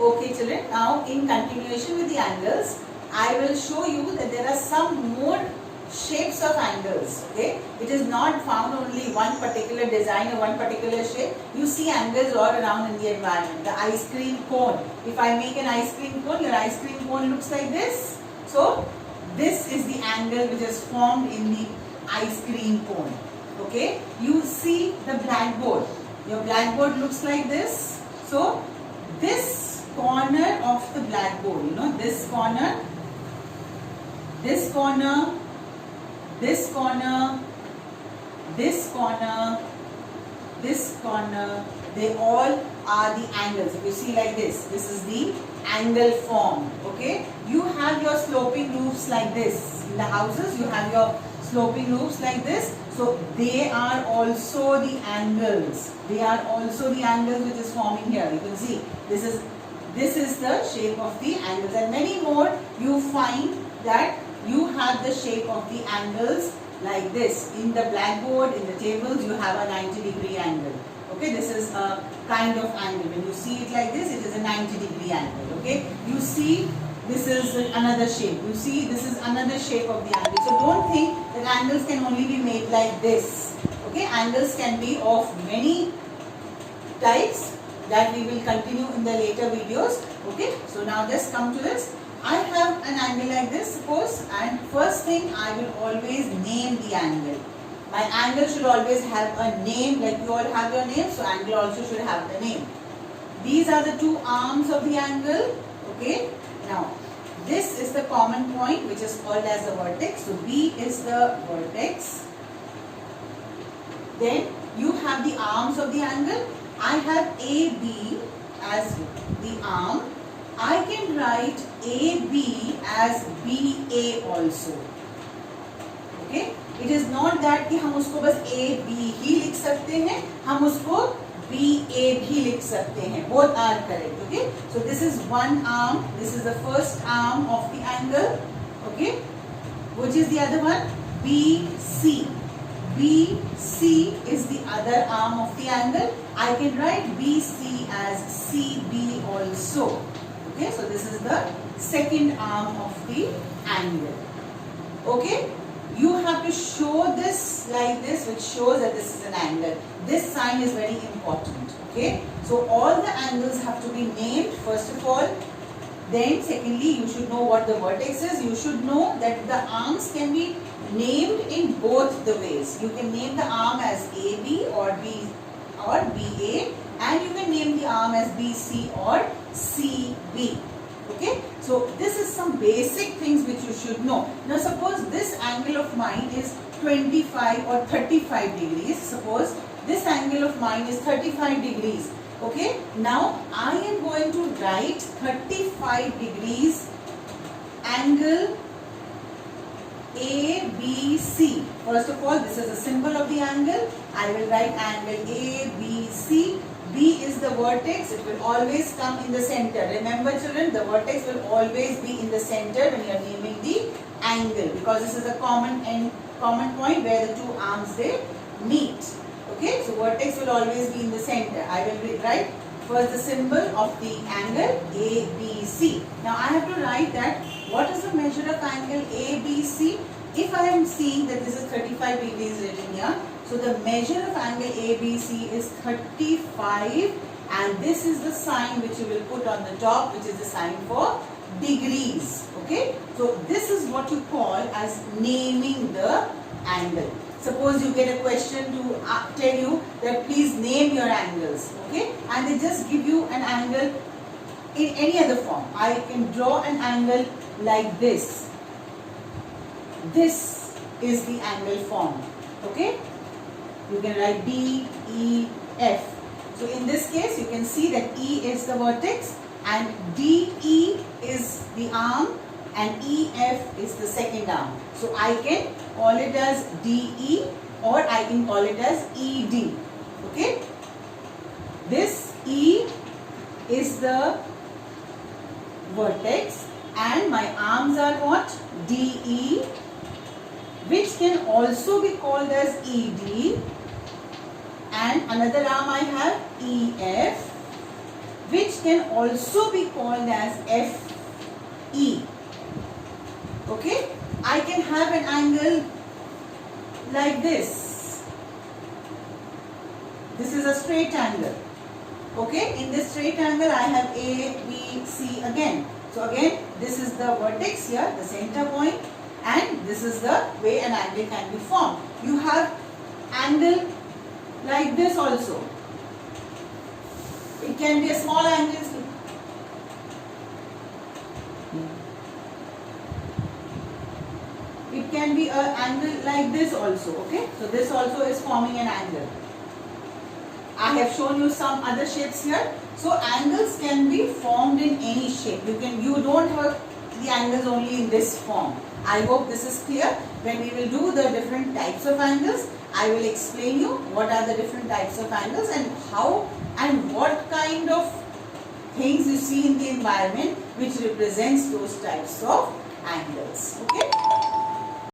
Okay children, now in continuation with the angles, I will show you that there are some more shapes of angles. Okay, it is not found only one particular design or one particular shape. You see angles all around in the environment. The ice cream cone. If I make an ice cream cone, your ice cream cone looks like this. So this is the angle which is formed in the ice cream cone. Okay, you see the blackboard. Your blackboard looks like this. So this corner of the blackboard, you know, this corner, this corner, this corner, this corner, this corner, they all are the angles. If you see like this is the angle formed. Okay, you have your sloping roofs like this. In the houses you have your sloping roofs like this. So they are also the angles. They are also the angles which is forming here. You can see this is the shape of the angles, and many more you find that you have the shape of the angles like this. In the blackboard, in the tables, you have a 90-degree angle. Okay, this is a kind of angle. When you see it like this, it is a 90-degree angle. Okay, you see this is another shape. You see this is another shape of the angle. So don't think that angles can only be made like this. Okay, angles can be of many types that we will continue in the later videos. Okay, so now just come to this. I have an angle like this, suppose, and first thing I will always name the angle. My angle should always have a name, like you all have your name, so angle also should have the name. These are the two arms of the angle. Okay, now this is the common point which is called as the vertex. So B is the vertex. Then you have the arms of the angle. I have AB as the arm. I can write AB as BA also. Okay, it is not that कि हम उसको बस AB ही लिख सकते हैं, हम उसको BA भी लिख सकते हैं. Both are correct. Okay, so this is one arm. This is the first arm of the angle. Okay, which is the other one? BC. BC is the other arm of the angle. I can write BC as CB also. Okay, so this is the second arm of the angle. Okay, you have to show this like this, which shows that this is an angle. This sign is very important. Okay, so all the angles have to be named first of all. Then secondly, you should know what the vertex is. You should know that the arms can be named in both the ways. You can name the arm as AB or B or BA, and you can name the arm as BC or CB. Okay, so this is some basic things which you should know. Now suppose this angle of mine is 25 or 35 degrees. Suppose this angle of mine is 35 degrees. Okay, now I am going to write 35 degrees angle ABC. First of all, this is a symbol of the angle. I will write angle ABC. B is the vertex. It will always come in the center. Remember children, the vertex will always be in the center when you are naming the angle, because this is a common point where the two arms they meet. Okay, so vertex will always be in the center. I will write first the symbol of the angle ABC. Now I have to write that what is the measure of angle ABC? If I am seeing that this is 35 degrees written here, so the measure of angle ABC is 35, and this is the sign which you will put on the top, which is the sign for degrees. Okay, so this is what you call as naming the angle. Suppose you get a question to tell you that please name your angles. Okay, and they just give you an angle in any other form. I can draw an angle like this. This is the angle formed. Okay, you can write D, E, F. So in this case, you can see that E is the vertex and DE is the arm and EF is the second arm. So I can call it as DE or I can call it as ED. Okay, this E is the vertex and my arms are what? DE, which can also be called as ED, and another arm I have EF, which can also be called as FE. Okay, I can have an angle like this. This is a straight angle. Okay, in this straight angle I have A, B, C again. So again, this is the vertex here, the center point, and this is the way an angle can be formed. You have angle like this also. It can be a small angle. It can be an angle like this also. Okay, so this also is forming an angle. I have shown you some other shapes here. So angles can be formed in any shape. You don't have the angles only in this form. I hope this is clear. When we will do the different types of angles, I will explain you what are the different types of angles and how and what kind of things you see in the environment which represents those types of angles.